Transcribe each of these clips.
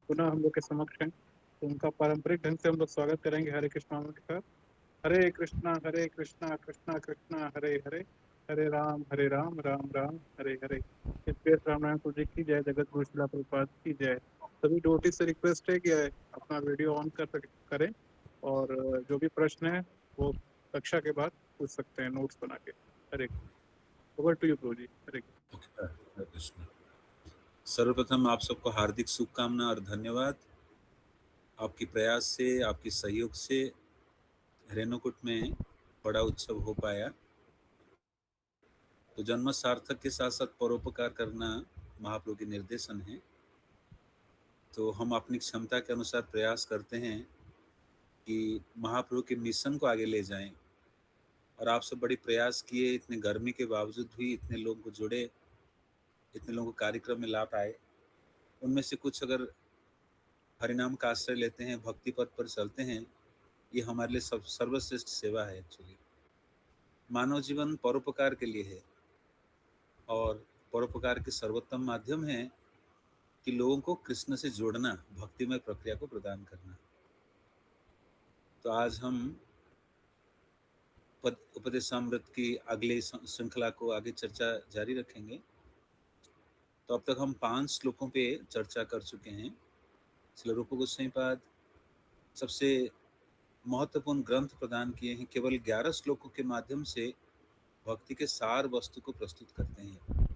पुनः हम लोग के समक्ष हैं, तो उनका पारंपरिक ढंग से हम लोग स्वागत करेंगे हरे कृष्णा के साथ। हरे कृष्णा कृष्णा कृष्णा हरे हरे, हरे राम राम राम हरे हरे। इसलिए रामायण जी की जय, जगत गुरु शिला प्रभुपाद की जय। सभी डिवोटी से रिक्वेस्ट है कि अपना वीडियो ऑन करें, और जो भी प्रश्न है वो कक्षा के बाद पूछ सकते हैं नोट्स बना के। हरे, ओवर टू यू प्रभु जी। हरे हरे कृष्ण। सर्वप्रथम आप सबको हार्दिक शुभकामना और धन्यवाद। आपकी प्रयास से, आपकी सहयोग से रेणुकूट में बड़ा उत्सव हो पाया। तो जन्म सार्थक के साथ साथ परोपकार करना महाप्रभु के निर्देशन है। तो हम अपनी क्षमता के अनुसार प्रयास करते हैं कि महाप्रभु के मिशन को आगे ले जाएं। और आप सब बड़ी प्रयास किए, इतने गर्मी के बावजूद भी इतने लोगों को जुड़े, इतने लोगों को कार्यक्रम में ला पाए। उनमें से कुछ अगर हरिनाम का आश्रय लेते हैं, भक्ति पथ पर चलते हैं, ये हमारे लिए सर्वश्रेष्ठ सेवा है। एक्चुअली मानव जीवन परोपकार के लिए है, और परोपकार के सर्वोत्तम माध्यम है कि लोगों को कृष्ण से जोड़ना, भक्तिमय प्रक्रिया को प्रदान करना। तो आज हम उपदेशामृत की अगली श्रृंखला को आगे चर्चा जारी रखेंगे। तो अब तक हम 5 श्लोकों पे चर्चा कर चुके हैं। श्रील रूप गोस्वामी पाद सबसे महत्वपूर्ण ग्रंथ प्रदान किए हैं। केवल 11 श्लोकों के माध्यम से भक्ति के सार वस्तु को प्रस्तुत करते हैं।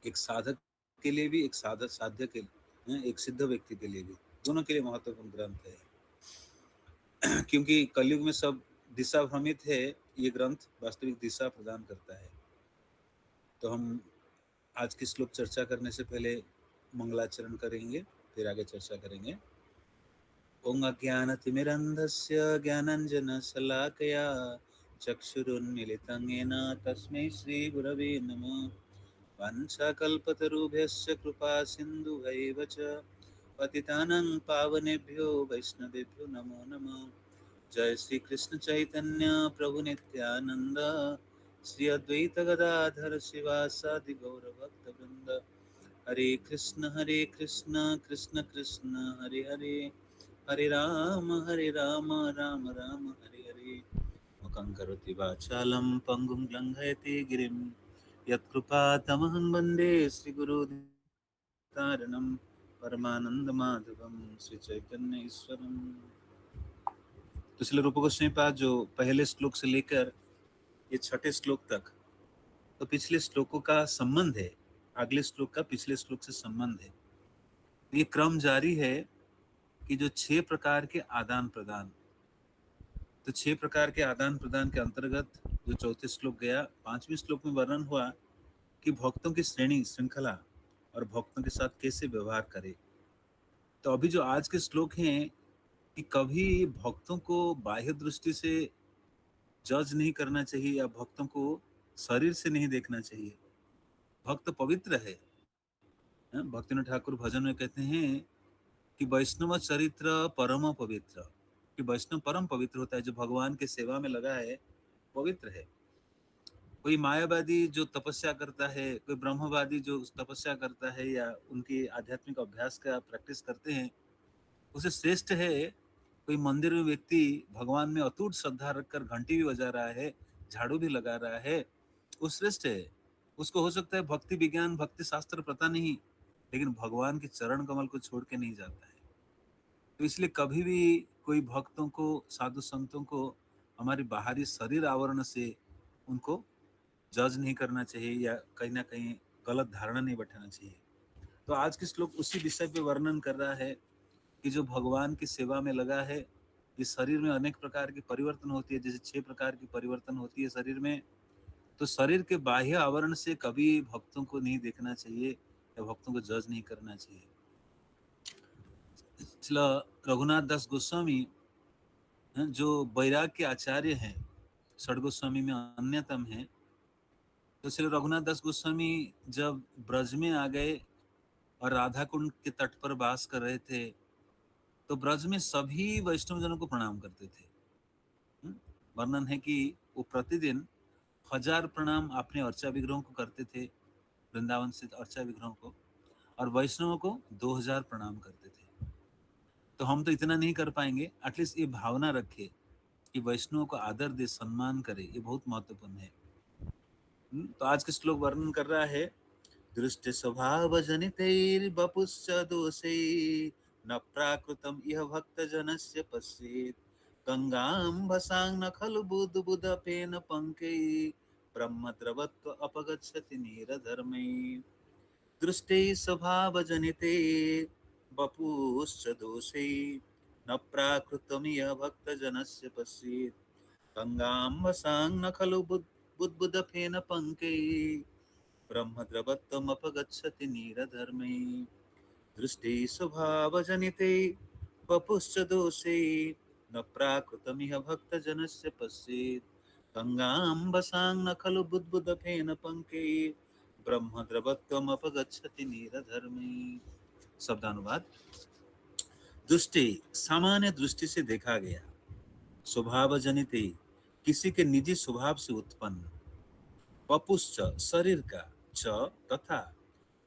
एक साधक के लिए भी, एक साध्य के लिए, एक सिद्ध व्यक्ति के लिए भी, दोनों के लिए महत्वपूर्ण ग्रंथ है। क्योंकि कलयुग में सब दिशा भ्रमित है, ये ग्रंथ वास्तविक दिशा प्रदान करता है। तो हम आज की श्लोक चर्चा करने से पहले मंगलाचरण करेंगे, फिर आगे चर्चा करेंगे। ओम अज्ञानतिमिरन्धस्य ज्ञानाञ्जनशलाकया चक्षुरुन्मीलितं येन तस्मै श्रीगुरवे नमः। वाञ्छाकल्पतरुभ्यश्च कृपा सिन्धुभैव च पतितानां पावनेभ्यो वैष्णवेभ्यो नमो नमः। जय श्री कृष्ण चैतन्य प्रभु नित्यानंद, श्री अद्वैत गदाधर शिवासादि गौर भक्त वृंद। हरे कृष्ण कृष्ण कृष्ण हरे हरे, हरे राम राम राम हरे हरे। मुखं करोति वाचालं पंगुं लङ्घयति गिरिं, यत्कृपातमहं वन्दे श्रीगुरुतारणं परमानन्दमाधवं श्रीचैतन्य ईश्वरम्। तो श्रील रूप गोस्वामी पाद जो पहले श्लोक से लेकर ये 6ठे श्लोक तक, तो पिछले श्लोकों का संबंध है, अगले श्लोक का पिछले श्लोक से संबंध है। ये क्रम जारी है कि जो 6 प्रकार के आदान प्रदान, तो 6 प्रकार के आदान प्रदान के अंतर्गत जो चौथे श्लोक गया, 5वें श्लोक में वर्णन हुआ कि भक्तों की श्रेणी श्रृंखला और भक्तों के साथ कैसे व्यवहार करे। तो अभी जो आज के श्लोक हैं कि कभी भक्तों को बाह्य दृष्टि से जज नहीं करना चाहिए, या भक्तों को शरीर से नहीं देखना चाहिए। भक्त पवित्र है। भक्तिनाथ ठाकुर भजन में कहते हैं कि वैष्णव चरित्र परम पवित्र, कि वैष्णव परम पवित्र होता है। जो भगवान के सेवा में लगा है पवित्र है। कोई मायावादी जो तपस्या करता है, कोई ब्रह्मवादी जो तपस्या करता है या उनकी आध्यात्मिक अभ्यास का प्रैक्टिस करते हैं, उसे श्रेष्ठ है कोई मंदिर में व्यक्ति भगवान में अटूट श्रद्धा रखकर घंटी भी बजा रहा है, झाड़ू भी लगा रहा है, वो श्रेष्ठ है। उसको हो सकता है भक्ति विज्ञान, भक्ति शास्त्र पता नहीं, लेकिन भगवान के चरण कमल को छोड़ के नहीं जाता है। तो इसलिए कभी भी कोई भक्तों को, साधु संतों को हमारी बाहरी शरीर आवरण से उनको जज नहीं करना चाहिए, या कहीं ना कहीं गलत धारणा नहीं बैठाना चाहिए। तो आज के श्लोक उसी विषय पे वर्णन कर रहा है कि जो भगवान की सेवा में लगा है, इस शरीर में अनेक प्रकार की परिवर्तन होती है, जैसे 6 प्रकार की परिवर्तन होती है शरीर में। तो शरीर के बाह्य आवरण से कभी भक्तों को नहीं देखना चाहिए, या भक्तों को जज नहीं करना चाहिए। रघुनाथ दास गोस्वामी जो वैराग के आचार्य हैं, षड गोस्वामी में अन्यतम है। तो श्री रघुनाथ दास गोस्वामी जब ब्रज में आ गए और राधा कुंड के तट पर वास कर रहे थे, तो ब्रज में सभी वैष्णव जनों को प्रणाम करते थे। वर्णन है कि वो प्रतिदिन 1000 प्रणाम अपने अर्चा विग्रहों को करते थे, वृंदावन स्थित अर्चा विग्रहों को, और वैष्णवों को 2000 प्रणाम करते थे। तो हम तो इतना नहीं कर पाएंगे, एटलीस्ट ये भावना रखे कि वैष्णव को आदर दे, सम्मान करे, ये बहुत महत्वपूर्ण है। तो आज के श्लोक वर्णन कर रहा है, दृष्ट स्वभाव जनितैर्वपुश्च दोषै न प्राकृतम इह भक्त जनस्य पश्येत् गंगां भसां न खलु बुद्बुदपेन पंकै ब्रह्म द्रवत्व अपगच्छति नीरधर्मै दृष्टै स्वभाव जनिते वपुश्च दोषै न प्राकृतम इह भक्त जनस्य पश्येत् गंगां भसां न खलु बुद्बुदपेन पंकै ब्रह्मद्रवत्वमपगच्छति नीरधर्मै दृष्टि स्वभावजनिते वपुश्च दोषे न प्राकृतमिह भक्तजनस्य पश्येत् गंगां वसां न खलु बुद्बुदफेन पंके ब्रह्मद्रवत्वमपगच्छति नीरधर्मै। शब्दानुवाद, दृष्टि सामान्य दृष्टि से देखा गया, स्वभावजनिते किसी के निजी स्वभाव से उत्पन्न, वपुश्च शरीर का, च तथा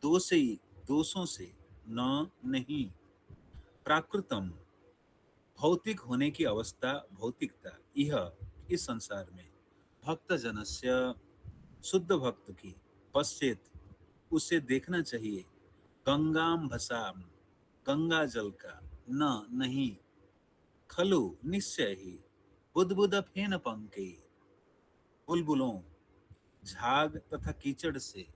दोषों से, न नहीं, प्राकृतम भौतिक होने की अवस्था, भौतिकता, यह इस संसार में, भक्त जनस्य शुद्ध भक्त की, पश्चेत उसे देखना चाहिए, गंगाम भसाम गंगा जल का, न नहीं, खलु निश्चय ही, बुदबुद फेन पंके बुलबुलों, झाग तथा कीचड़ से,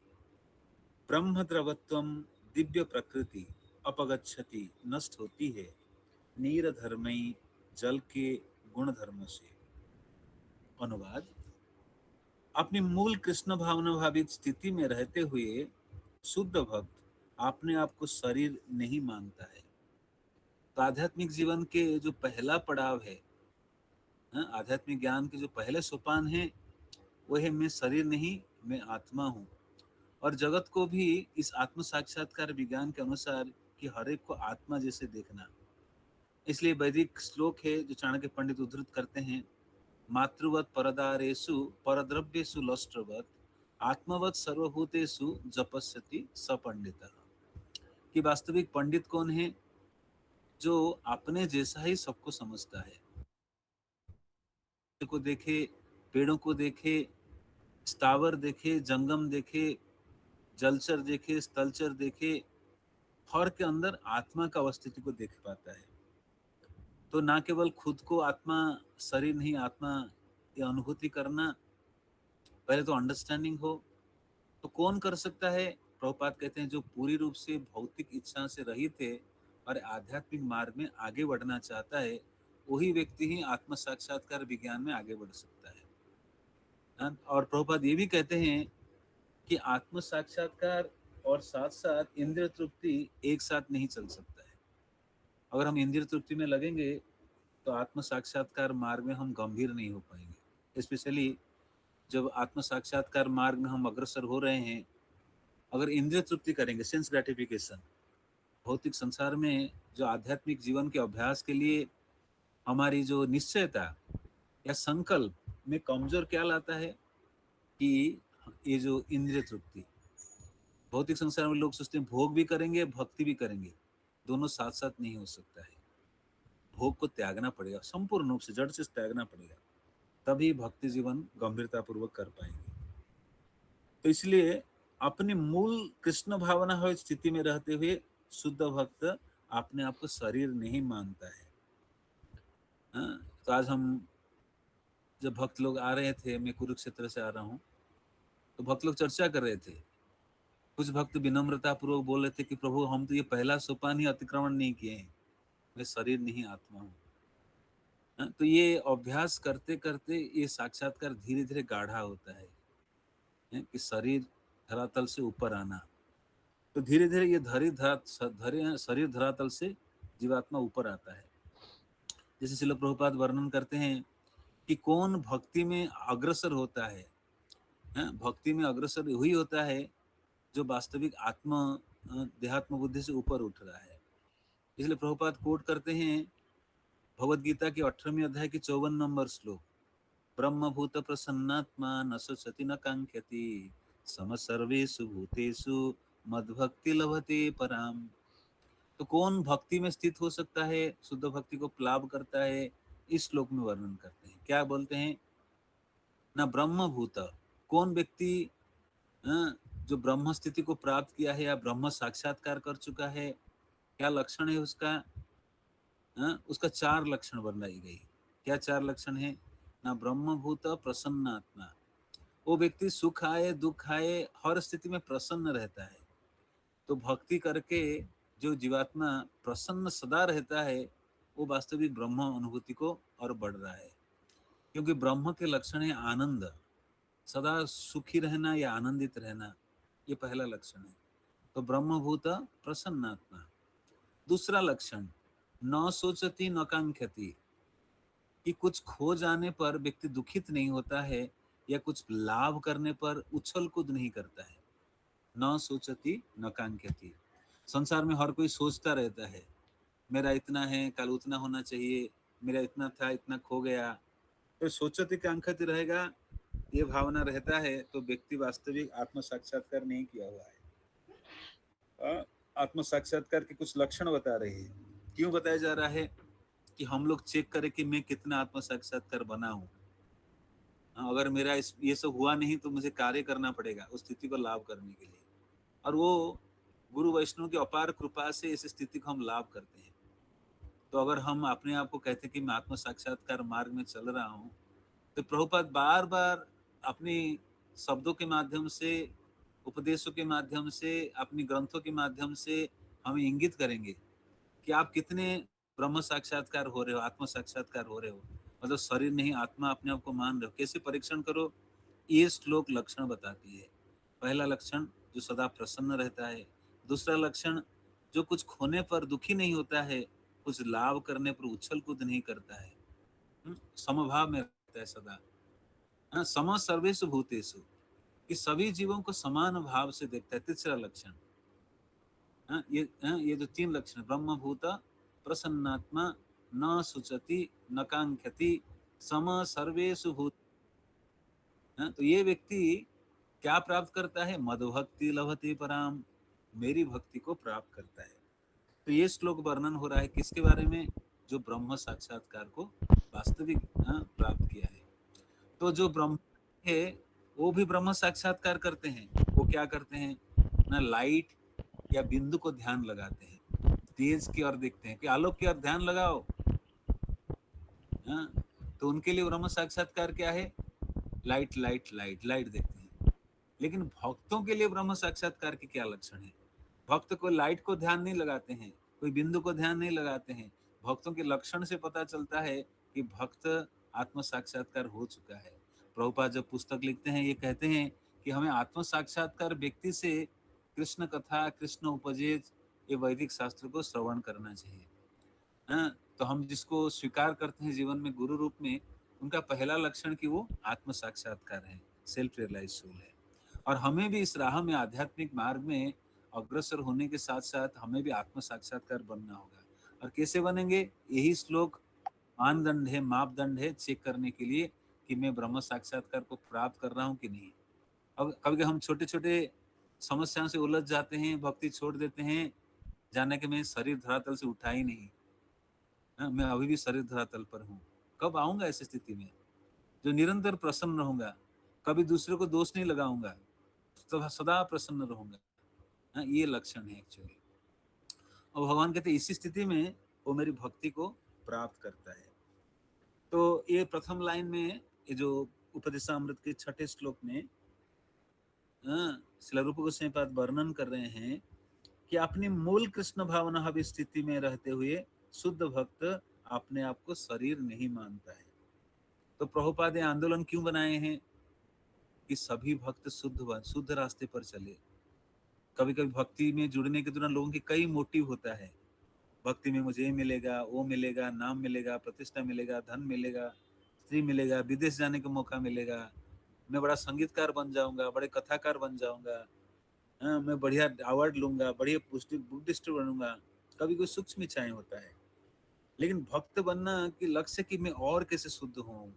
ब्रह्म द्रवत्वम दिव्य प्रकृति, अपगच्छति नष्ट होती है, नीर धर्मई जल के गुण धर्मों से। अनुवाद, अपनी मूल कृष्ण भावना भावित स्थिति में रहते हुए शुद्ध भक्त अपने आप को शरीर नहीं मानता है। तो आध्यात्मिक जीवन के जो पहला पड़ाव है, आध्यात्मिक ज्ञान के जो पहले सोपान है, वो है मैं शरीर नहीं, मैं आत्मा हूँ। और जगत को भी इस आत्म साक्षात्कार विज्ञान के अनुसार कि हर एक को आत्मा जैसे देखना। इसलिए वैदिक श्लोक है जो चाणक्य पंडित उद्धृत करते हैं, मातृवत परदारेषु परद्रव्येषु लष्ट्रवत आत्मवत सर्वभूतेषु जपस्यति स पंडितः। कि वास्तविक पंडित कौन है? जो अपने जैसा ही सबको समझता है, को देखे, पेड़ों को देखे, स्थावर देखे, जंगम देखे, जलचर देखे, स्थलचर देखे, हर के अंदर आत्मा का अवस्थिति को देख पाता है। तो ना केवल खुद को आत्मा, शरीर नहीं आत्मा, ये अनुभूति करना, पहले तो अंडरस्टैंडिंग हो। तो कौन कर सकता है? प्रभुपाद कहते हैं जो पूरी रूप से भौतिक इच्छा से रहित है और आध्यात्मिक मार्ग में आगे बढ़ना चाहता है, वही व्यक्ति ही आत्म साक्षात्कार विज्ञान में आगे बढ़ सकता है। और प्रभुपाद ये भी कहते हैं कि आत्म साक्षात्कार और साथ साथ इंद्रिय तृप्ति एक साथ नहीं चल सकता है। अगर हम इंद्रिय तृप्ति में लगेंगे तो आत्म साक्षात्कार मार्ग में हम गंभीर नहीं हो पाएंगे। स्पेशली जब आत्म साक्षात्कार मार्ग में हम अग्रसर हो रहे हैं, अगर इंद्रिय तृप्ति करेंगे, सेंस ग्रेटिफिकेशन, भौतिक संसार में जो आध्यात्मिक जीवन के अभ्यास के लिए हमारी जो निश्चयता या संकल्प में कमजोर क्या लाता है कि ये जो इंद्रिय तृप्ति, भौतिक संसार में लोग सोचते हैं भोग भी करेंगे भक्ति भी करेंगे, दोनों साथ साथ नहीं हो सकता है। भोग को त्यागना पड़ेगा, संपूर्ण रूप से जड़ से त्यागना पड़ेगा, तभी भक्ति जीवन गंभीरता पूर्वक कर पाएंगे। तो इसलिए अपनी मूल कृष्ण भावना हो स्थिति में रहते हुए शुद्ध भक्त अपने आप को शरीर नहीं मानता है। तो आज हम जब भक्त लोग आ रहे थे, मैं कुरुक्षेत्र से आ रहा हूँ, तो भक्त लोग चर्चा कर रहे थे। कुछ भक्त विनम्रता पूर्वक बोल रहे थे कि प्रभु हम तो ये पहला सोपान ही अतिक्रमण नहीं किए हैं, मैं शरीर नहीं आत्मा हूँ। तो ये अभ्यास करते करते ये साक्षात्कार धीरे धीरे गाढ़ा होता है कि शरीर धरातल से ऊपर आना। तो धीरे धीरे ये शरीर धरातल से जीवात्मा ऊपर आता है। जैसे श्रील प्रभुपाद वर्णन करते हैं कि कौन भक्ति में अग्रसर होता है, भक्ति में अग्रसर वही होता है जो वास्तविक देहात्म बुद्धि से ऊपर उठ रहा है। इसलिए प्रभुपाद कोट करते हैं भगवद गीता के 18वें अध्याय के 54 नंबर श्लोक, ब्रह्मभूत प्रसन्नात्मा न सचति न कांक्षति सम सर्वेषु भूतेषु मद्भक्ति लभते पराम। तो कौन भक्ति में स्थित हो सकता है, शुद्ध भक्ति को लाभ करता है, इस श्लोक में वर्णन करते हैं। क्या बोलते हैं? न ब्रह्मभूत, कौन व्यक्ति जो ब्रह्म स्थिति को प्राप्त किया है या ब्रह्म साक्षात्कार कर चुका है, क्या लक्षण है उसका? उसका 4 लक्षण बनाई गई। क्या 4 लक्षण है? ना ब्रह्मभूत प्रसन्नात्मा, वो व्यक्ति सुख आए दुख आए हर स्थिति में प्रसन्न रहता है। तो भक्ति करके जो जीवात्मा प्रसन्न सदा रहता है, वो वास्तविक ब्रह्म अनुभूति को और बढ़ रहा है। क्योंकि ब्रह्म के लक्षण है आनंद, सदा सुखी रहना या आनंदित रहना, ये पहला लक्षण है। तो ब्रह्मभूत प्रसन्नात्मा। दूसरा लक्षण, न सोचती न कांक्षति, कि कुछ खो जाने पर व्यक्ति दुखित नहीं होता है या कुछ लाभ करने पर उछल कूद नहीं करता है। न सोचती न कांक्षति, संसार में हर कोई सोचता रहता है, मेरा इतना है, कल उतना होना चाहिए, मेरा इतना था, इतना खो गया। तो सोचती कांक्षति रहेगा, ये भावना रहता है, तो व्यक्ति वास्तविक आत्म साक्षात्कार नहीं किया हुआ है। आत्म साक्षात्कार के कुछ लक्षण बता रही है। क्यों बताया जा रहा है? कि हम लोग चेक करें कि मैं कितना आत्म साक्षात्कार बना हूँ। अगर मेरा ये सब हुआ नहीं तो मुझे कार्य करना पड़ेगा उस स्थिति को लाभ करने के लिए, और वो गुरु वैष्णव की अपार कृपा से इस स्थिति को हम लाभ करते हैं। तो अगर हम अपने आप को कहते हैं कि मैं आत्म साक्षात्कार मार्ग में चल रहा हूँ, तो प्रभुपाद बार बार अपनी शब्दों के माध्यम से, उपदेशों के माध्यम से, अपनी ग्रंथों के माध्यम से हमें इंगित करेंगे कि आप कितने ब्रह्म साक्षात्कार हो रहे हो, आत्म साक्षात्कार हो रहे हो, मतलब शरीर नहीं आत्मा अपने आप को मान रहे हो। कैसे परीक्षण करो? ये श्लोक लक्षण बताती है। पहला लक्षण, जो सदा प्रसन्न रहता है। दूसरा लक्षण, जो कुछ खोने पर दुखी नहीं होता है, कुछ लाभ करने पर उछल कूद नहीं करता है, समभाव में रहता है सदा। सम सर्वेषु भूतेषु, कि सभी जीवों को समान भाव से देखता है। तीसरा लक्षण, ये जो 3 लक्षण, ब्रह्मभूत प्रसन्नात्मा, न सुचति न कांक्षति, सम सर्वेषु भूत, तो ये व्यक्ति क्या प्राप्त करता है? मदभक्ति लभते पराम, मेरी भक्ति को प्राप्त करता है। तो ये श्लोक वर्णन हो रहा है किसके बारे में? जो ब्रह्म साक्षात्कार को वास्तविक प्राप्त किया है। तो जो ब्रह्म है वो भी ब्रह्म साक्षात्कार करते हैं। वो क्या करते हैं? ना लाइट या बिंदु को ध्यान लगाते हैं, तेज की ओर देखते हैं कि आलोक की ओर ध्यान लगाओ। तो उनके लिए ब्रह्म साक्षात्कार क्या है? लाइट लाइट लाइट लाइट देखते हैं। लेकिन भक्तों के लिए ब्रह्म साक्षात्कार के क्या लक्षण है? भक्त को लाइट को ध्यान नहीं लगाते हैं, कोई बिंदु को ध्यान नहीं लगाते हैं। भक्तों के लक्षण से पता चलता है कि भक्त आत्म साक्षात्कार हो चुका है। प्रभुपाद जब पुस्तक लिखते हैं, ये कहते हैं कि हमें आत्म साक्षात्कार व्यक्ति से कृष्ण कथा, कृष्ण उपदेश, ये वैदिक शास्त्र को श्रवण करना चाहिए। तो हम जिसको स्वीकार करते हैं जीवन में गुरु रूप में, उनका पहला लक्षण कि वो आत्म साक्षात्कार है, सेल्फ रियलाइज सोल है। और हमें भी इस राह में, आध्यात्मिक मार्ग में अग्रसर होने के साथ साथ हमें भी आत्म साक्षात्कार बनना होगा। और कैसे बनेंगे? यही श्लोक मानदंड है, मापदंड है चेक करने के लिए कि मैं ब्रह्म साक्षात्कार को प्राप्त कर रहा हूँ कि नहीं। अब कभी हम छोटे छोटे समस्याओं से उलझ जाते हैं, भक्ति छोड़ देते हैं, जाने के मैं शरीर धरातल से उठा ही नहीं, मैं अभी भी शरीर धरातल पर हूँ। कब आऊंगा ऐसी स्थिति में जो निरंतर प्रसन्न रहूंगा, कभी दूसरे को दोष नहीं लगाऊंगा, तो सदा प्रसन्न रहूंगा। ये लक्षण है एक्चुअली। और भगवान कहते इसी स्थिति में वो मेरी भक्ति को प्राप्त करता है। तो ये प्रथम लाइन में, ये जो उपदेशामृत के 6ठे श्लोक में श्रील रूप गोस्वामी पाद वर्णन कर रहे हैं कि अपनी मूल कृष्ण भावना स्थिति में रहते हुए शुद्ध भक्त अपने आप को शरीर नहीं मानता है। तो प्रभुपाद ये आंदोलन क्यों बनाए हैं? कि सभी भक्त शुद्ध रास्ते पर चले। कभी कभी भक्ति में जुड़ने के दौरान लोगों की कई मोटिव होता है। भक्ति में मुझे ये मिलेगा, वो मिलेगा, नाम मिलेगा, प्रतिष्ठा मिलेगा, धन मिलेगा, स्त्री मिलेगा, विदेश जाने का मौका मिलेगा, मैं बड़ा संगीतकार बन जाऊंगा, बड़े कथाकार बन जाऊंगा, मैं बढ़िया अवार्ड लूंगा, बढ़िया बुद्धिस्ट बनूंगा। कभी कोई सूक्ष्म इच्छाएं होता है। लेकिन भक्त बनना की लक्ष्य कि मैं और कैसे शुद्ध हूँ,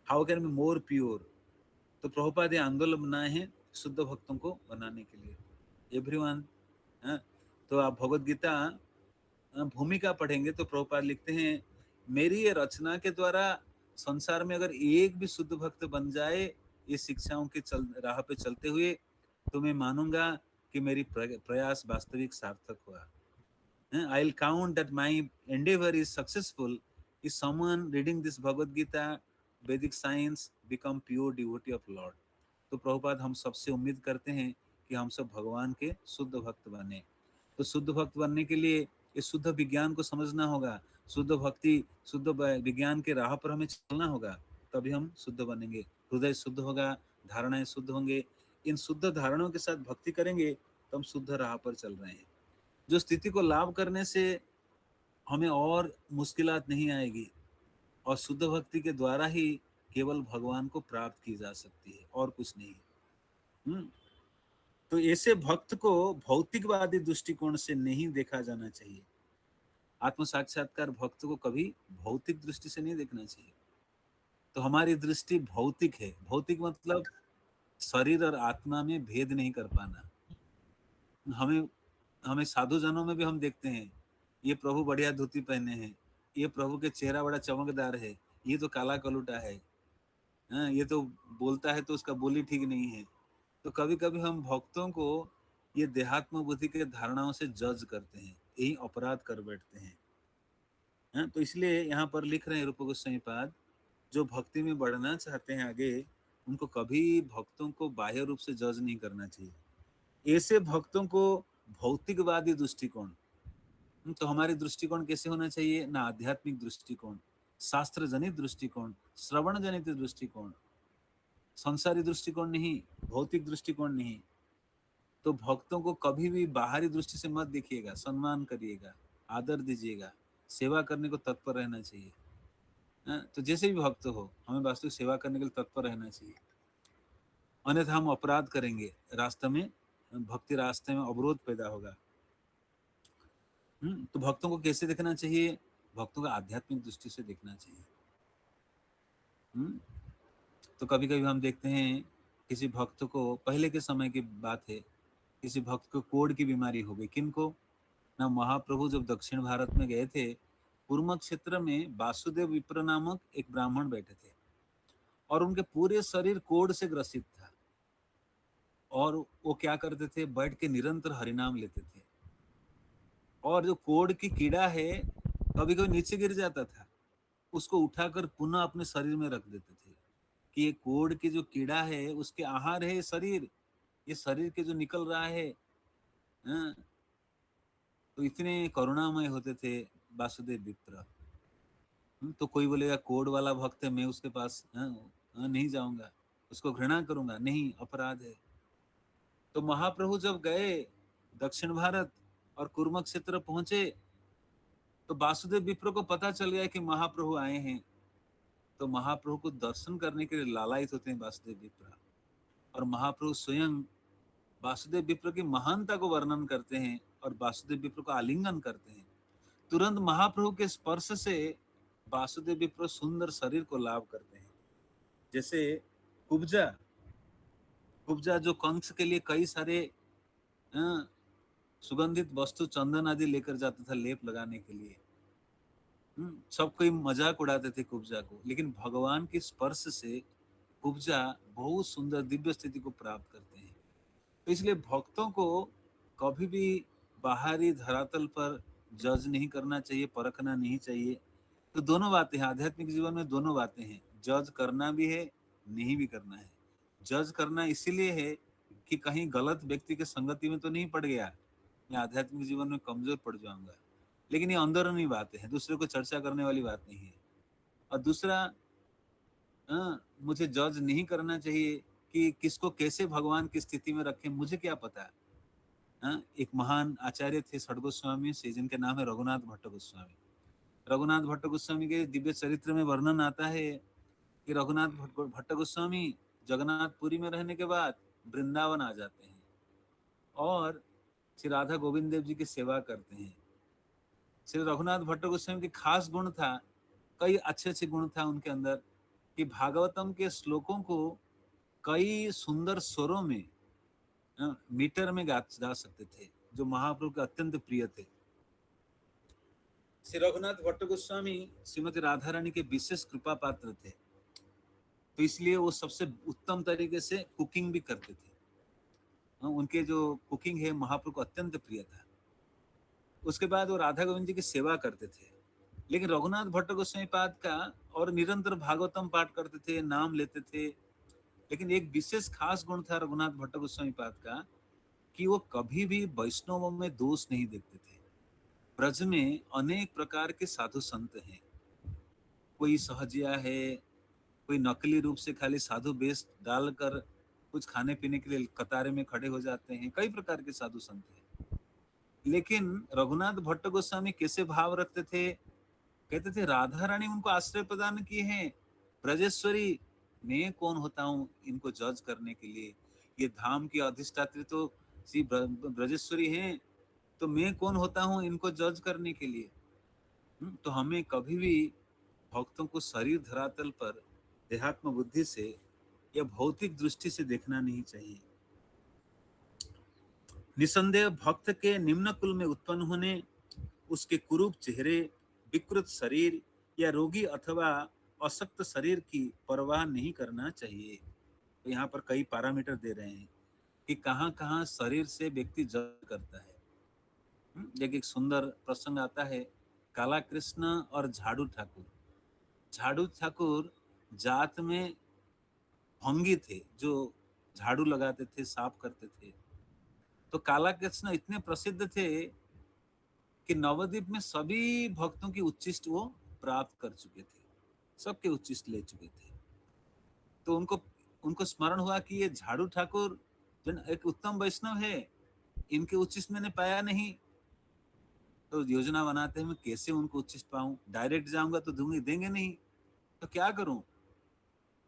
how can be more pure. तो प्रभुपाद आंदोलन बनाए हैं शुद्ध भक्तों को बनाने के लिए। एवरीवन, तो आप भगवत गीता भूमिका पढ़ेंगे तो प्रभुपाद लिखते हैं, मेरी ये रचना के द्वारा संसार में अगर एक भी शुद्ध भक्त बन जाए ये शिक्षाओं के राह पे चलते हुए, तो मैं मानूंगा कि मेरी प्रयास वास्तविक सार्थक हुआ। I will count that my endeavour is successful if someone reading this Bhagavad Gita Vedic science become pure devotee of lord. तो प्रभुपाद हम सबसे उम्मीद करते हैं कि हम सब भगवान के शुद्ध भक्त बने। तो शुद्ध भक्त बनने के लिए इस शुद्ध विज्ञान को समझना होगा, शुद्ध भक्ति शुद्ध विज्ञान के राह पर हमें चलना होगा, तभी हम शुद्ध बनेंगे। हृदय शुद्ध होगा, धारणाएं शुद्ध होंगे, इन शुद्ध धारणाओं के साथ भक्ति करेंगे तो हम शुद्ध राह पर चल रहे हैं। जो स्थिति को लाभ करने से हमें और मुश्किलात नहीं आएगी, और शुद्ध भक्ति के द्वारा ही केवल भगवान को प्राप्त की जा सकती है और कुछ नहीं। तो ऐसे भक्त को भौतिकवादी दृष्टिकोण से नहीं देखा जाना चाहिए। आत्म साक्षात्कार भक्त को कभी भौतिक दृष्टि से नहीं देखना चाहिए। तो हमारी दृष्टि भौतिक है, भौतिक मतलब शरीर और आत्मा में भेद नहीं कर पाना। हमें साधु जनों में भी हम देखते हैं, ये प्रभु बढ़िया धोती पहने हैं, ये प्रभु के चेहरा बड़ा चमकदार है, ये तो काला कलूटा है, ये तो बोलता है तो उसका बोली ठीक नहीं है। तो कभी कभी हम भक्तों को ये देहात्म बुद्धि के धारणाओं से जज करते हैं, यही अपराध कर बैठते हैं। तो इसलिए यहाँ पर लिख रहे हैं रूप गोस्वामी पाद, जो भक्ति में बढ़ना चाहते हैं आगे, उनको कभी भक्तों को बाह्य रूप से जज नहीं करना चाहिए। ऐसे भक्तों को भौतिकवादी दृष्टिकोण, तो हमारी दृष्टिकोण कैसे होना चाहिए? ना आध्यात्मिक दृष्टिकोण, शास्त्र जनित दृष्टिकोण, श्रवण जनित दृष्टिकोण, संसारी दृष्टिकोण नहीं, भौतिक दृष्टिकोण नहीं। तो भक्तों को कभी भी बाहरी दृष्टि से मत देखिएगा, सम्मान करिएगा, आदर दीजिएगा, सेवा करने को तत्पर रहना चाहिए। तो जैसे भी भक्त हो, हमें वास्तविक सेवा करने के लिए तत्पर रहना चाहिए, अन्यथा हम अपराध करेंगे, रास्ते में भक्ति रास्ते में अवरोध पैदा होगा। तो भक्तों को कैसे देखना चाहिए? भक्तों को आध्यात्मिक दृष्टि से देखना चाहिए। तो कभी कभी हम देखते हैं किसी भक्त को, पहले के समय की बात है, किसी भक्त को कोढ़ की बीमारी हो गई। किनको? ना महाप्रभु जब दक्षिण भारत में गए थे, कुर्म क्षेत्र में वासुदेव विप्र नामक एक ब्राह्मण बैठे थे और उनके पूरे शरीर कोढ़ से ग्रसित था, और वो क्या करते थे? बैठ के निरंतर हरिनाम लेते थे, और जो कोढ़ की कीड़ा है कभी कभी नीचे गिर जाता था, उसको उठाकर पुनः अपने शरीर में रख देते थे कि ये कोढ़ की जो कीड़ा है उसके आहार है शरीर, ये शरीर के जो निकल रहा है। तो इतने करुणामय होते थे वासुदेव विप्र। तो कोई बोलेगा कोढ़ वाला भक्त है, मैं उसके पास नहीं जाऊंगा, उसको घृणा करूंगा, नहीं, अपराध है। तो महाप्रभु जब गए दक्षिण भारत और कुर्म क्षेत्र पहुंचे, तो वासुदेव विप्र को पता चल गया कि महाप्रभु आए हैं। तो महाप्रभु को दर्शन करने के लिए लालायित होते हैं वासुदेव विप्र, और महाप्रभु स्वयं वासुदेव विप्र की महानता को वर्णन करते हैं और वासुदेव विप्र को आलिंगन करते हैं। तुरंत महाप्रभु के स्पर्श से वासुदेव विप्र सुंदर शरीर को लाभ करते हैं। जैसे कुब्जा जो कंस के लिए कई सारे सुगंधित वस्तु, चंदन आदि लेकर जाता था लेप लगाने के लिए, सब कोई मजाक उड़ाते थे कुब्जा को, लेकिन भगवान के स्पर्श से कुब्जा बहुत सुंदर दिव्य स्थिति को प्राप्त करते हैं। तो इसलिए भक्तों को कभी भी बाहरी धरातल पर जज नहीं करना चाहिए, परखना नहीं चाहिए। तो दोनों बातें हैं आध्यात्मिक जीवन में, दोनों बातें हैं, जज करना भी है, नहीं भी करना है। जज करना इसीलिए है कि कहीं गलत व्यक्ति के संगति में तो नहीं पड़ गया, मैं आध्यात्मिक जीवन में कमजोर पड़ जाऊंगा, लेकिन ये अंदरूनी बातें हैं, दूसरे को चर्चा करने वाली बात नहीं है। और दूसरा, मुझे जज नहीं करना चाहिए कि किसको कैसे भगवान की स्थिति में रखें, मुझे क्या पता। एक महान आचार्य थे षड गोस्वामी से, जिनके नाम है रघुनाथ भट्ट गोस्वामी। रघुनाथ भट्ट गोस्वामी के दिव्य चरित्र में वर्णन आता है कि रघुनाथ भट्ट गोस्वामी जगन्नाथपुरी में रहने के बाद वृंदावन आ जाते हैं और श्री राधा गोविंद देव जी की सेवा करते हैं। श्री रघुनाथ भट्ट गोस्वामी की खास गुण था, कई अच्छे गुण था उनके अंदर, कि भागवतम के श्लोकों को कई सुंदर स्वरों में मीटर में गा सकते थे, जो महाप्रभु के अत्यंत प्रिय थे। श्री रघुनाथ भट्ट गोस्वामी श्रीमती राधा रानी के विशेष कृपा पात्र थे, तो इसलिए वो सबसे उत्तम तरीके से कुकिंग भी करते थे। उनके जो कुकिंग है महाप्रभु को अत्यंत प्रिय था। उसके बाद वो राधा गोविंद जी की सेवा करते थे। लेकिन रघुनाथ भट्ट गोस्वामी पाद का और निरंतर भागवतम पाठ करते थे, नाम लेते थे। लेकिन एक विशेष खास गुण था रघुनाथ भट्ट गोस्वामी पाद का कि वो कभी भी वैष्णवों में दोष नहीं देखते थे। ब्रज में अनेक प्रकार के साधु संत हैं, कोई सहजिया है, कोई नकली रूप से खाली साधु वेश डालकर कुछ खाने पीने के लिए कतारे में खड़े हो जाते हैं, कई प्रकार के साधु संत हैं। लेकिन रघुनाथ भट्ट गोस्वामी कैसे भाव रखते थे? कहते थे राधा रानी उनको आश्रय प्रदान किए हैं, ब्रजेश्वरी, मैं कौन होता हूँ इनको जज करने के लिए? ये धाम की अधिष्ठात्री तो श्री ब्रजेश्वरी हैं, तो मैं कौन होता हूँ इनको जज करने के लिए? तो हमें कभी भी भक्तों को शरीर धरातल पर देहात्म बुद्धि से या भौतिक दृष्टि से देखना नहीं चाहिए। निसंदेह भक्त के निम्न कुल में उत्पन्न होने, उसके कुरूप चेहरे, विकृत शरीर या रोगी अथवा अशक्त शरीर की परवाह नहीं करना चाहिए। तो यहाँ पर कई पैरामीटर दे रहे हैं कि कहाँ कहाँ शरीर से व्यक्ति जज करता है। एक सुंदर प्रसंग आता है, काला कृष्ण और झाड़ू ठाकुर। झाड़ू ठाकुर जात में भंगी थे, जो झाड़ू लगाते थे, साफ करते थे। तो काला कृष्ण इतने प्रसिद्ध थे कि नवद्वीप में सभी भक्तों की उच्चिष्ट वो प्राप्त कर चुके थे, सबके उच्चिष्ट ले चुके थे। तो उनको स्मरण हुआ कि ये झाड़ू ठाकुर जो एक उत्तम वैष्णव है, इनके उच्चिष्ट मैंने पाया नहीं। तो योजना बनाते हैं मैं कैसे उनको उच्चिष्ट पाऊं, डायरेक्ट जाऊंगा तो देंगे नहीं, तो क्या करूं?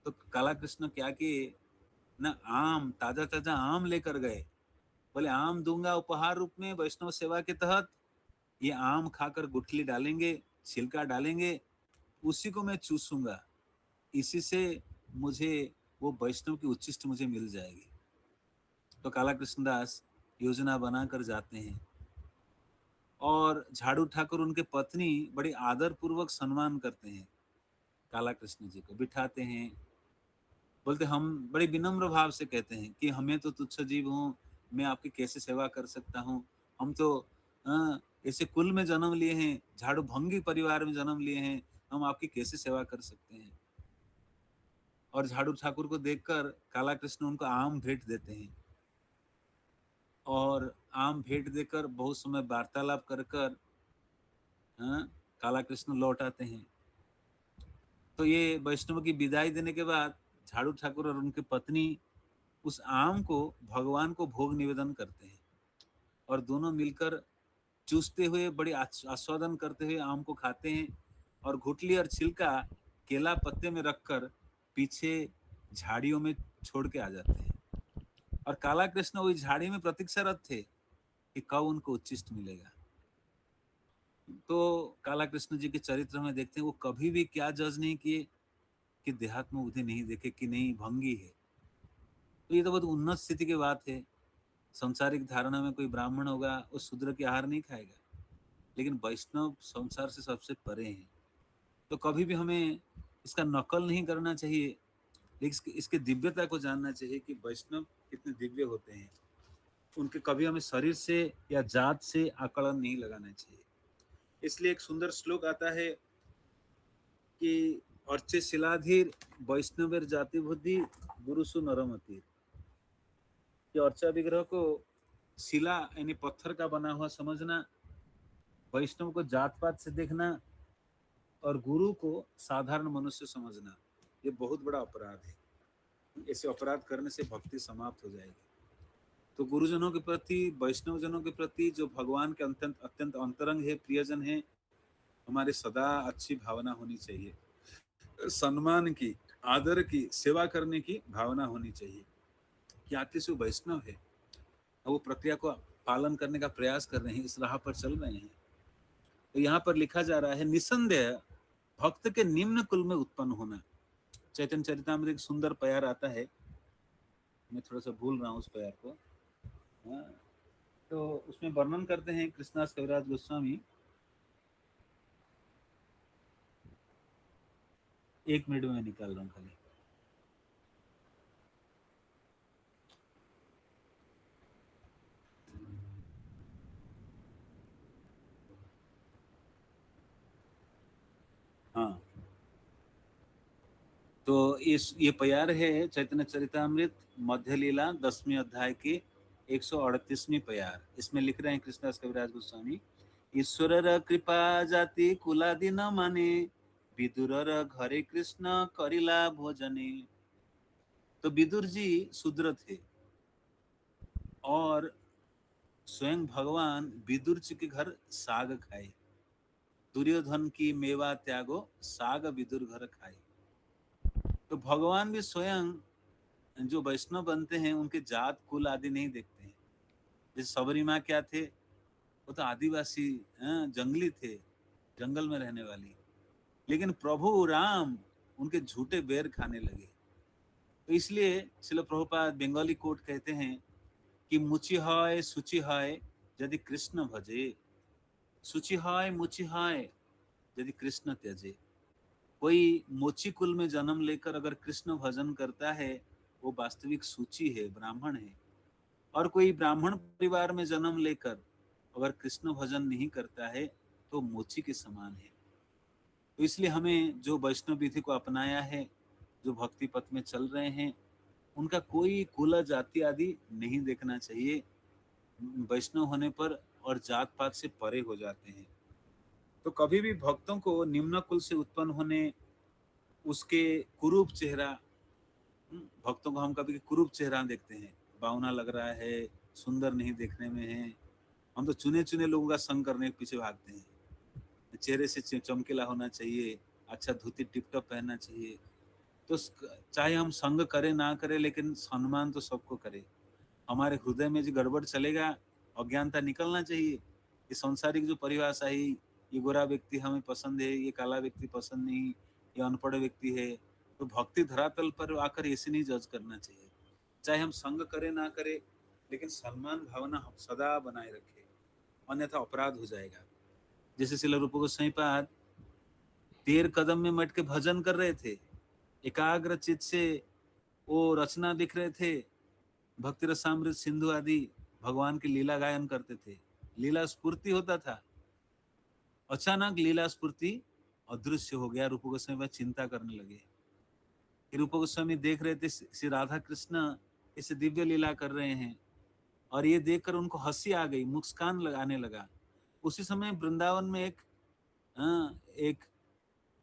तो काला कृष्ण क्या किए ना, आम, ताजा ताजा आम लेकर गए। बोले आम दूंगा उपहार रूप में वैष्णव सेवा के तहत, ये आम खाकर गुठली डालेंगे, छिलका डालेंगे, उसी को मैं चूसूंगा, इसी से मुझे वो वैष्णव की उच्चिष्ट मुझे मिल जाएगी। तो काला कृष्णदास योजना बनाकर जाते हैं और झाड़ू ठाकुर उनके पत्नी बड़ी आदर पूर्वक सम्मान करते हैं, काला कृष्ण जी को बिठाते हैं। बोलते हम बड़े विनम्र भाव से कहते हैं कि हमें तो तुच्छ जीव हूँ, मैं आपकी कैसे सेवा कर सकता हूँ? हम तो ऐसे कुल में जन्म लिए हैं, झाड़ू भंगी परिवार में जन्म लिए हैं, हम आपकी कैसे सेवा कर सकते हैं? और झाड़ू ठाकुर को देखकर काला कृष्ण उनको आम भेंट देते हैं और आम भेंट देकर बहुत समय वार्तालाप कर काला कृष्ण लौट आते हैं। तो ये वैष्णव की विदाई देने के बाद झाड़ू ठाकुर और उनकी पत्नी उस आम को भगवान को भोग निवेदन करते हैं और दोनों मिलकर चूसते हुए बड़ी आस्वादन करते हुए आम को खाते हैं और गुठली और छिलका केला पत्ते में रखकर पीछे झाड़ियों में छोड़ के आ जाते हैं। और काला कृष्ण वही झाड़ी में प्रतीक्षारत थे कि कब उनको उच्चिष्ट मिलेगा। तो काला कृष्ण जी के चरित्र में देखते हैं वो कभी भी क्या जज नहीं किए कि देहात्म बुद्धि नहीं देखे कि नहीं भंगी है। तो ये तो बहुत उन्नत स्थिति की बात है। संसारिक धारणा में कोई ब्राह्मण होगा वो शूद्र के आहार नहीं खाएगा, लेकिन वैष्णव संसार से सबसे परे हैं। तो कभी भी हमें इसका नकल नहीं करना चाहिए, लेकिन इसके दिव्यता को जानना चाहिए कि वैष्णव कितने दिव्य होते हैं। उनके कभी हमें शरीर से या जात से आकलन नहीं लगाना चाहिए। इसलिए एक सुंदर श्लोक आता है कि अर्चे शिलाधीर वैष्णवेर जाति बुद्धि गुरुसु नरमतीर। कि अर्चा विग्रह को शिला यानी पत्थर का बना हुआ समझना, वैष्णव को जात पात से देखना और गुरु को साधारण मनुष्य समझना, ये बहुत बड़ा अपराध है। ऐसे अपराध करने से भक्ति समाप्त हो जाएगी। तो गुरुजनों के प्रति, वैष्णव जनों के प्रति जो भगवान के अत्यंत अंतरंग है, प्रियजन है, हमारे सदा अच्छी भावना होनी चाहिए, सम्मान की, आदर की, सेवा करने की भावना होनी चाहिए कि आखिर से वैष्णव है, वो प्रक्रिया को पालन करने का प्रयास कर रहे हैं, इस राह पर चल रहे हैं। तो यहाँ पर लिखा जा रहा है निसंदेह भक्त के निम्न कुल में उत्पन्न होना। चैतन्य चरितामृत एक सुंदर प्यार आता है, मैं थोड़ा सा भूल रहा हूँ उस प्यार को। तो उसमें वर्णन करते हैं कृष्णदास कविराज गोस्वामी 1 मिनट में मैं निकाल रहा हूँ खाली। हाँ, तो ये प्यार है चैतन्य चरितामृत मध्य लीला 10वें अध्याय के 138वीं प्यार। इसमें लिख रहे हैं कृष्णदास कविराज गोस्वामी, ईश्वर कृपा जाति कुलादि न माने, विदुरर घरे कृष्ण करिला भोजने। तो विदुर जी शूद्र थे और स्वयं भगवान विदुर जी के घर साग खाए। दुर्योधन की मेवा त्यागो साग विदुर घर खाए। तो भगवान भी स्वयं जो वैष्णव बनते हैं उनके जात कुल आदि नहीं देखते हैं। जैसे सबरी माँ क्या थे, वो तो आदिवासी जंगली थे, जंगल में रहने वाली, लेकिन प्रभु राम उनके झूठे बेर खाने लगे। तो इसलिए श्रील प्रभुपाद बंगाली कोट कहते हैं कि मुचि हाय सुचि हाय यदि कृष्ण भजे, सुचि हाय मुचि हाय यदि कृष्ण त्यजे। कोई मोची कुल में जन्म लेकर अगर कृष्ण भजन करता है वो वास्तविक सूची है, ब्राह्मण है। और कोई ब्राह्मण परिवार में जन्म लेकर अगर कृष्ण भजन नहीं करता है तो मोची के समान है। तो इसलिए हमें जो वैष्णव विधि को अपनाया है, जो भक्ति पथ में चल रहे हैं, उनका कोई कुल जाति आदि नहीं देखना चाहिए। वैष्णव होने पर और जात पात से परे हो जाते हैं। तो कभी भी भक्तों को निम्न कुल से उत्पन्न होने, उसके कुरूप चेहरा, भक्तों को हम कभी कुरूप चेहरा देखते हैं, बावना लग रहा है, सुंदर नहीं देखने में है, हम तो चुने चुने लोगों का संग करने के पीछे भागते हैं। चेहरे से चमकीला होना चाहिए, अच्छा धोती टिप टॉप पहनना चाहिए। तो चाहे हम संग करें ना करें, लेकिन सम्मान तो सबको करे। हमारे हृदय में जो गड़बड़ चलेगा, अज्ञानता निकलना चाहिए। ये सांसारिक जो परिभाषा है, ये गोरा व्यक्ति हमें पसंद है, ये काला व्यक्ति पसंद नहीं, ये अनपढ़ व्यक्ति है, तो भक्ति धरातल पर आकर ऐसे नहीं जज करना चाहिए। चाहे हम संग करें ना करें, लेकिन सम्मान भावना हम सदा बनाए रखें, अन्यथा अपराध हो जाएगा। जैसे श्रील रूप गोस्वामी पाद 13 कदम में मट के भजन कर रहे थे, एकाग्र चित्त से वो रचना लिख रहे थे, भक्ति रसामृत सिंधु आदि भगवान की लीला गायन करते थे, लीला स्फूर्ति होता था। अचानक लीला स्फूर्ति अदृश्य हो गया, रूप गोस्वामी चिंता करने लगे। रूप गोस्वामी देख रहे थे श्री राधा कृष्ण इसे दिव्य लीला कर रहे हैं, और ये देखकर उनको हंसी आ गई, मुस्कान लगाने लगा। उसी समय वृंदावन में एक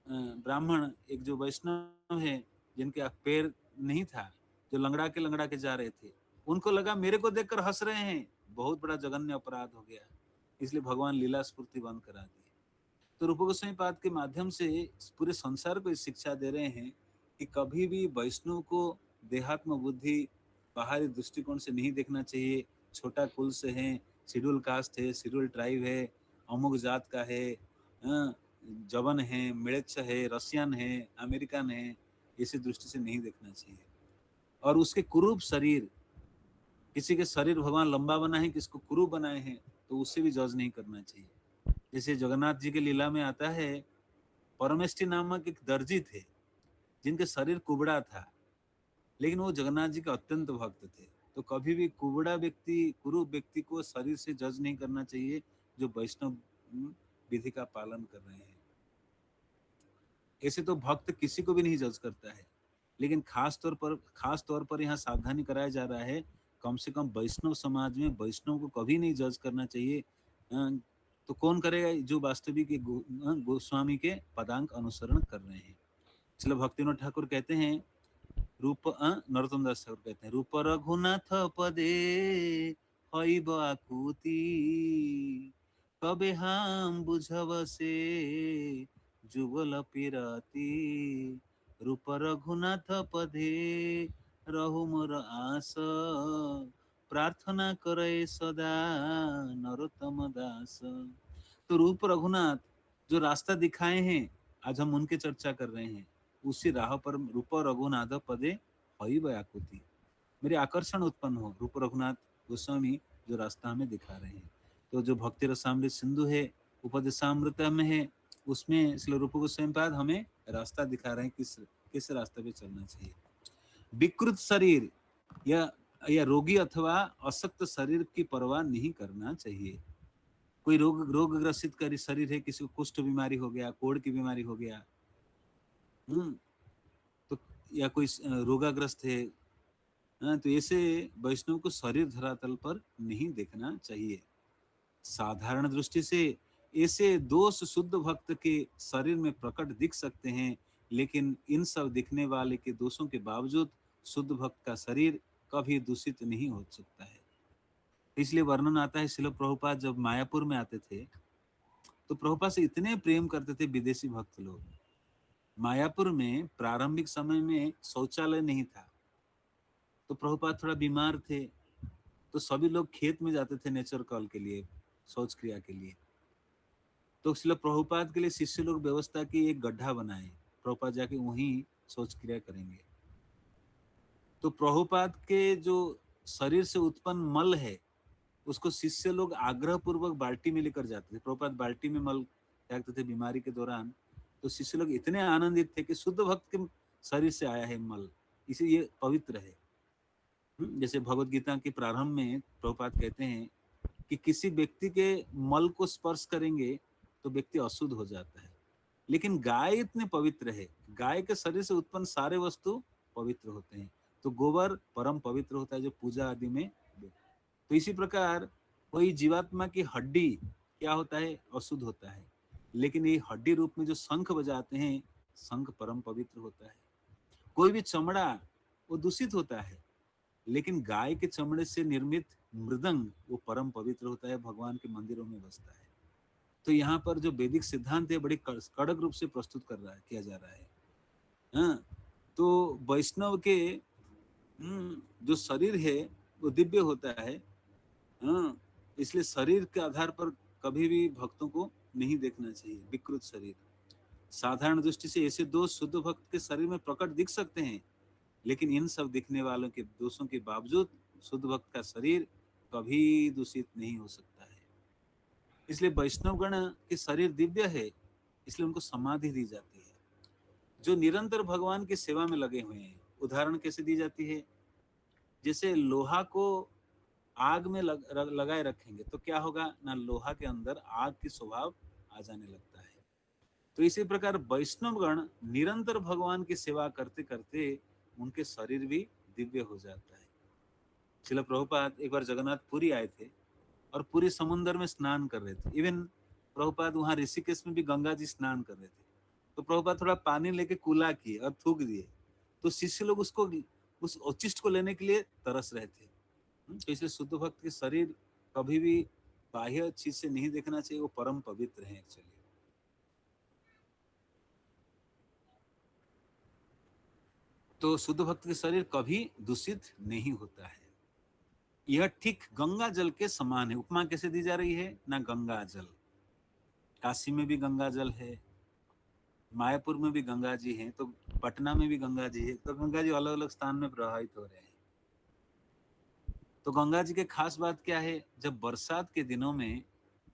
ब्राह्मण, एक जो वैष्णव है जिनके पैर नहीं था, जो लंगड़ा के जा रहे थे, उनको लगा मेरे को देखकर हंस रहे हैं, बहुत बड़ा जघन्य अपराध हो गया। इसलिए भगवान लीला स्फूर्ति बंद करा दी। तो रूप गोस्वामी पाद के माध्यम से पूरे संसार को इस शिक्षा दे रहे हैं कि कभी भी वैष्णव को देहात्म बुद्धि, बाहरी दृष्टिकोण से नहीं देखना चाहिए। छोटा कुल से है, शेड्यूल कास्ट है, शेड्यूल ट्राइब है, अमुक जात का है, जवन है, मिलेच्छ है, रसियन है, अमेरिकन है, इसी दृष्टि से नहीं देखना चाहिए। और उसके कुरूप शरीर, किसी के शरीर भगवान लंबा बना है, किसको कुरूप बनाए हैं, तो उससे भी जज नहीं करना चाहिए। जैसे जगन्नाथ जी के लीला में आता है, परमेष्टि नामक एक दर्जी थे जिनके शरीर कुबड़ा था, लेकिन वो जगन्नाथ जी के अत्यंत भक्त थे। तो कभी भी कुबड़ा व्यक्ति, कुरूप व्यक्ति को शरीर से जज नहीं करना चाहिए, जो वैष्णव विधि का पालन कर रहे हैं। ऐसे तो भक्त किसी को भी नहीं जज करता है, लेकिन खास तौर पर यहाँ सावधानी कराया जा रहा है, कम से कम वैष्णव समाज में वैष्णव को कभी नहीं जज करना चाहिए। तो कौन करेगा, जो वास्तविक गोस्वामी के पदांक अनुसरण कर रहे हैं। इसलिए भक्तिविनोद ठाकुर कहते हैं, नरोत्तम दास ठाकुर कहते हैं, रूप रघुनाथ पदे हईब आकुति, कबे हम बुझब से जुगल पिराती, रूप रघुनाथ पदे रहु मोर आस, प्रार्थना करे सदा नरोत्तम दास। तो रूप रघुनाथ जो रास्ता दिखाए हैं, आज हम उनके चर्चा कर रहे हैं। उसी राह पर रूप रघुनाथ पदे हई व्याकुति, मेरे आकर्षण उत्पन्न हो। रूप रघुनाथ गोस्वामी जो रास्ता हमें दिखा रहे हैं। तो जो भक्ति रसामृत सिंधु है, उपदेशामृत में है, उसमें श्री रूप गोस्वामी पाद हमें रास्ता दिखा रहे हैं किस किस रास्ते पे चलना चाहिए। विकृत शरीर या रोगी अथवा अशक्त शरीर की परवाह नहीं करना चाहिए। कोई रोग ग्रसित शरीर है, किसी को कुष्ठ बीमारी हो गया, कोढ़ की बीमारी हो गया, तो या कोई रोगाग्रस्त है, तो ऐसे वैष्णव को शरीर धरातल पर नहीं देखना चाहिए। साधारण दृष्टि से ऐसे दोष शुद्ध भक्त के शरीर में प्रकट दिख सकते हैं, लेकिन इन सब दिखने वाले के दोषों के बावजूद शुद्ध भक्त का शरीर कभी दूषित नहीं हो सकता है। इसलिए वर्णन आता है, श्रील प्रभुपाद जब मायापुर में आते थे तो प्रभुपाद से इतने प्रेम करते थे विदेशी भक्त लोग। मायापुर में प्रारंभिक समय में शौचालय नहीं था, तो प्रभुपाद थोड़ा बीमार थे, तो सभी लोग खेत में जाते थे नेचर कॉल के लिए, शौच क्रिया के लिए। तो श्रील प्रभुपाद के लिए शिष्य लोग व्यवस्था की, एक गड्ढा बनाए, प्रभुपाद जाके वहीं शौच क्रिया करेंगे। तो प्रभुपाद के जो शरीर से उत्पन्न मल है उसको शिष्य लोग आग्रह पूर्वक बाल्टी में लेकर जाते थे। प्रभुपाद बाल्टी में मल त्यागते थे बीमारी के दौरान, तो शिष्य लोग इतने आनंदित थे कि शुद्ध भक्त के शरीर से आया है मल, इसलिए ये पवित्र है। जैसे भगवत गीता के प्रारंभ में प्रभुपाद कहते हैं कि किसी व्यक्ति के मल को स्पर्श करेंगे तो व्यक्ति अशुद्ध हो जाता है, लेकिन गाय इतने पवित्र है, गाय के शरीर से उत्पन्न सारे वस्तु पवित्र होते हैं। तो गोबर परम पवित्र होता है जो पूजा आदि में। तो इसी प्रकार कोई जीवात्मा की हड्डी क्या होता है, अशुद्ध होता है, लेकिन ये हड्डी रूप में जो शंख बजाते हैं, शंख परम पवित्र होता है। कोई भी चमड़ा वो दूषित होता है, लेकिन गाय के चमड़े से निर्मित मृदंग वो परम पवित्र होता है, भगवान के मंदिरों में बसता है। तो यहाँ पर जो वैदिक सिद्धांत है बड़ी कड़क रूप से प्रस्तुत किया जा रहा है। हाँ, तो वैष्णव के जो शरीर है वो दिव्य होता है। हाँ, इसलिए शरीर के आधार पर कभी भी भक्तों को नहीं देखना चाहिए विकृत शरीर। साधारण दृष्टि से ऐसे दोष शुद्ध भक्त के शरीर में प्रकट दिख सकते हैं, लेकिन इन सब दिखने वालों के दोषों के बावजूद शुद्ध भक्त का शरीर कभी दूषित नहीं हो सकता है। इसलिए वैष्णव गण के शरीर दिव्य है, इसलिए उनको समाधि दी जाती है। जो निरंतर भगवान की सेवा में लगे हुए हैं, उदाहरण कैसे दी जाती है, जैसे लोहा को आग में लगाए रखेंगे तो क्या होगा ना, लोहा के अंदर आग की स्वभाव आ जाने लगता है। तो इसी प्रकार वैष्णवगण निरंतर भगवान की सेवा करते करते उनके शरीर भी दिव्य हो जाता है। श्रील प्रभुपाद एक बार जगन्नाथपुरी आए थे और पूरी समुद्र में स्नान कर रहे थे। इवन प्रभुपाद वहां ऋषिकेश में भी गंगा जी स्नान कर रहे थे, तो प्रभुपाद थोड़ा पानी लेके कुला किए और थूक दिए, तो शिष्य लोग उसको उस उच्चिष्ट को लेने के लिए तरस रहे थे। तो इसलिए शुद्ध भक्त के शरीर कभी भी बाह्य चीज से नहीं देखना चाहिए, वो परम पवित्र है एक्चुअली। तो शुद्ध भक्त के शरीर कभी दूषित नहीं होता है। यह ठीक गंगा जल के समान है। उपमा कैसे दी जा रही है ना, गंगा जल, काशी में भी गंगा जल है, मायापुर में भी गंगा जी हैं, तो पटना में भी गंगा जी है, तो गंगा जी अलग अलग स्थान में प्रवाहित हो रहे हैं। तो गंगा जी के खास बात क्या है, जब बरसात के दिनों में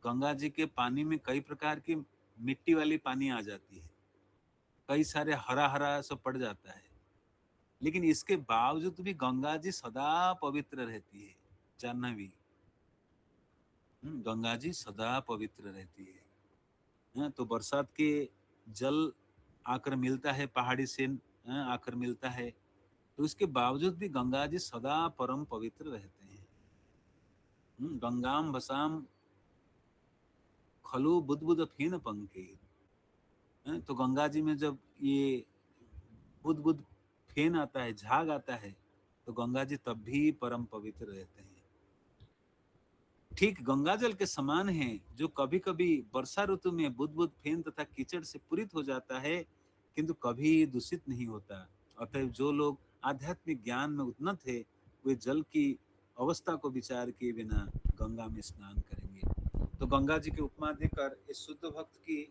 गंगा जी के पानी में कई प्रकार की मिट्टी वाली पानी आ जाती है, कई सारे हरा हरा सब पड़ जाता है, लेकिन इसके बावजूद भी गंगा जी सदा पवित्र रहती है। जाह्नवी, गंगा जी सदा पवित्र रहती है। तो बरसात के जल आकर मिलता है, पहाड़ी से आकर मिलता है, तो इसके बावजूद भी गंगा जी सदा परम पवित्र रहते हैं। गंगाम भसाम खलु बुद्बुद फेन पंके, तो गंगा जी में जब ये बुद्बुद फेन आता है, झाग आता है, तो गंगा जी तब भी परम पवित्र रहते हैं। ठीक गंगा जल के समान है, जो कभी कभी वर्षा ऋतु में बुद्बुद फेन तथा कीचड़ से पूरित हो जाता है, किंतु कभी दूषित नहीं होता। अतः जो लोग आध्यात्मिक ज्ञान में उन्नत है, वे जल की अवस्था को विचार किए बिना गंगा में स्नान करेंगे। तो गंगा जी की उपमा देकर इस शुद्ध भक्त की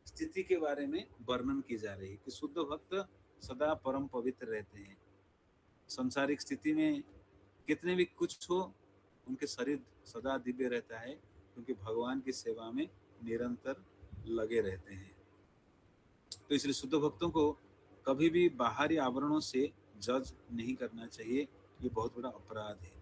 स्थिति के बारे में वर्णन की जा रही है कि शुद्ध भक्त सदा परम पवित्र रहते हैं। संसारिक स्थिति में कितने भी कुछ हो, उनके शरीर सदा दिव्य रहता है, क्योंकि भगवान की सेवा में निरंतर लगे रहते हैं। तो इसलिए शुद्ध भक्तों को कभी भी बाहरी आवरणों से जज नहीं करना चाहिए, ये बहुत बड़ा अपराध है।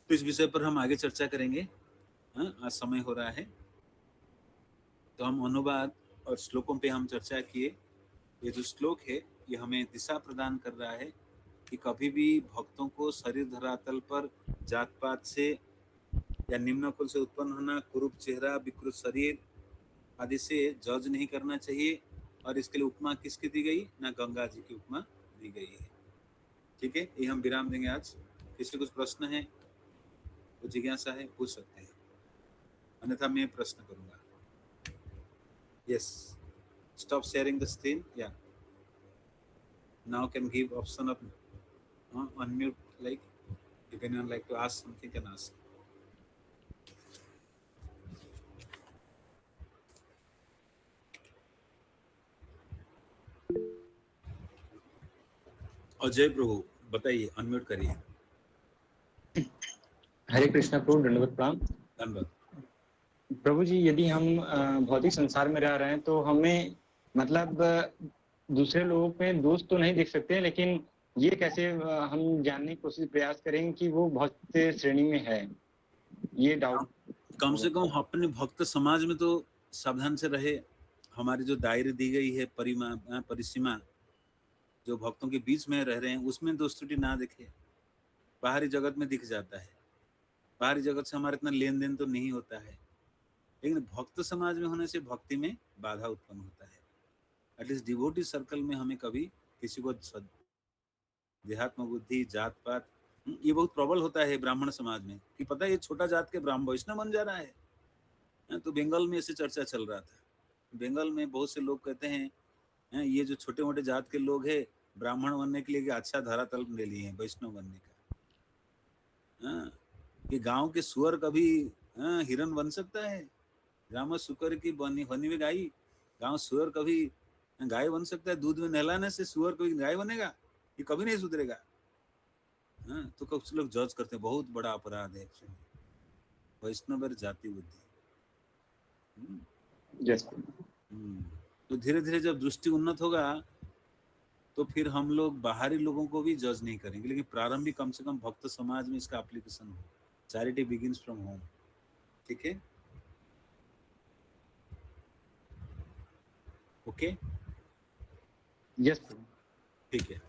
तो इस विषय पर हम आगे चर्चा करेंगे। आज समय हो रहा है, तो हम अनुवाद और श्लोकों पे हम चर्चा किए। ये जो श्लोक है ये हमें दिशा प्रदान कर रहा है कि कभी भी भक्तों को शरीर धरातल पर जात पात से या निम्न कुल से उत्पन्न होना, कुरूप चेहरा, विकृत शरीर आदि से जज नहीं करना चाहिए। और इसके लिए उपमा किसकी दी गई? ना गंगा जी की उपमा दी गई है। ठीक है, ये हम विराम देंगे आज। किसी कुछ प्रश्न है, कुछ जिज्ञासा है, पूछ सकते हैं, अन्यथा मैं प्रश्न करूंगा। Yes, stop sharing the screen. या now can give option of unmute, like if anyone like to ask something can ask. Ajay प्रभु बताइए, अनम्यूट करिए। हरे कृष्णा प्रभु, दंडवत प्रणाम। धन्यवाद प्रभु जी, यदि हम भौतिक संसार में रह रहे हैं तो हमें मतलब दूसरे लोगों में दोष तो नहीं देख सकते, लेकिन ये कैसे हम जानने की कोशिश प्रयास करेंगे कि वो भक्त श्रेणी में है, ये डाउट। कम से कम अपने भक्त समाज में तो सावधान से रहे। हमारी जो दायरे दी गई है, परिसीमा जो भक्तों के बीच में रह रहे हैं, उसमें दोष त्रुटि ना दिखे। बाहरी जगत में दिख जाता है, बाहरी जगत से हमारा इतना लेन देन तो नहीं होता है, लेकिन भक्त समाज में होने से भक्ति में बाधा उत्पन्न होता है। एटलीस्ट डिवोटी सर्कल में हमें कभी किसी को देहात्म बुद्धि, जात पात, ये बहुत प्रबल होता है ब्राह्मण समाज में कि पता है ये छोटा जात के ब्राह्मण वैष्णव बन जा रहा है। तो बंगाल में ऐसे चर्चा चल रहा था। बंगाल में बहुत से लोग कहते हैं ये जो छोटे मोटे जात के लोग हैं ब्राह्मण बनने के लिए अच्छा धरातल ले लिए हैं वैष्णव बनने का। कि गांव के सुअर कभी हिरन बन सकता है? गांव में सुकर की बनी में गाय, गांव सुअर कभी गाय बन सकता है? दूध में नहलाने से सुअर कभी गाय बनेगा? ये कभी नहीं सुधरेगा। तो कुछ लोग जज करते हैं, बहुत बड़ा अपराध है वैष्णव जाति बुद्धि। तो धीरे धीरे जब दृष्टि उन्नत होगा तो फिर हम लोग बाहरी लोगों को भी जज नहीं करेंगे, लेकिन प्रारंभिक कम से कम भक्त समाज में इसका एप्लीकेशन हो। Charity begins from home. ठीक है, ओके, यस ठीक है,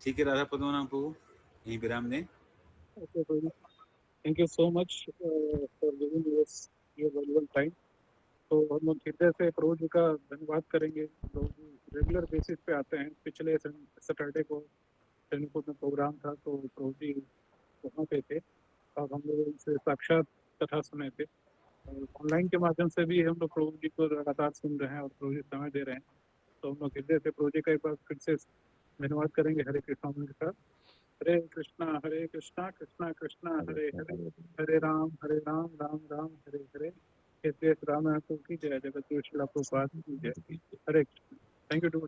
ठीक है। राधा पद्मनाभ प्रभु यहीं विराम दें। Okay, Prabhu. Thank you so much for giving us your valuable time. तो हम लोग हृदय से प्रभु जी का धन्यवाद करेंगे। प्रभु जी रेगुलर बेसिस पे आते हैं। पिछले सैटरडे को चंद्रपुर में प्रोग्राम था तो प्रभु जी वहाँ पे थे। अब हम लोग उनसे साक्षात कथा सुने थे। ऑनलाइन के माध्यम से भी हम लोग प्रभु जी को लगातार सुन रहे हैं और प्रभु जी समय दे रहे हैं। तो हम लोग हृदय से प्रभु जी का एक बार फिर से धन्यवाद करेंगे। हरे कृष्णा के साथ। हरे कृष्णा कृष्णा कृष्णा हरे हरे, हरे राम राम राम हरे हरे। राम की जय, जगत गुरु श्रील प्रभुपाद की जय। Hare Krishna. Thank you to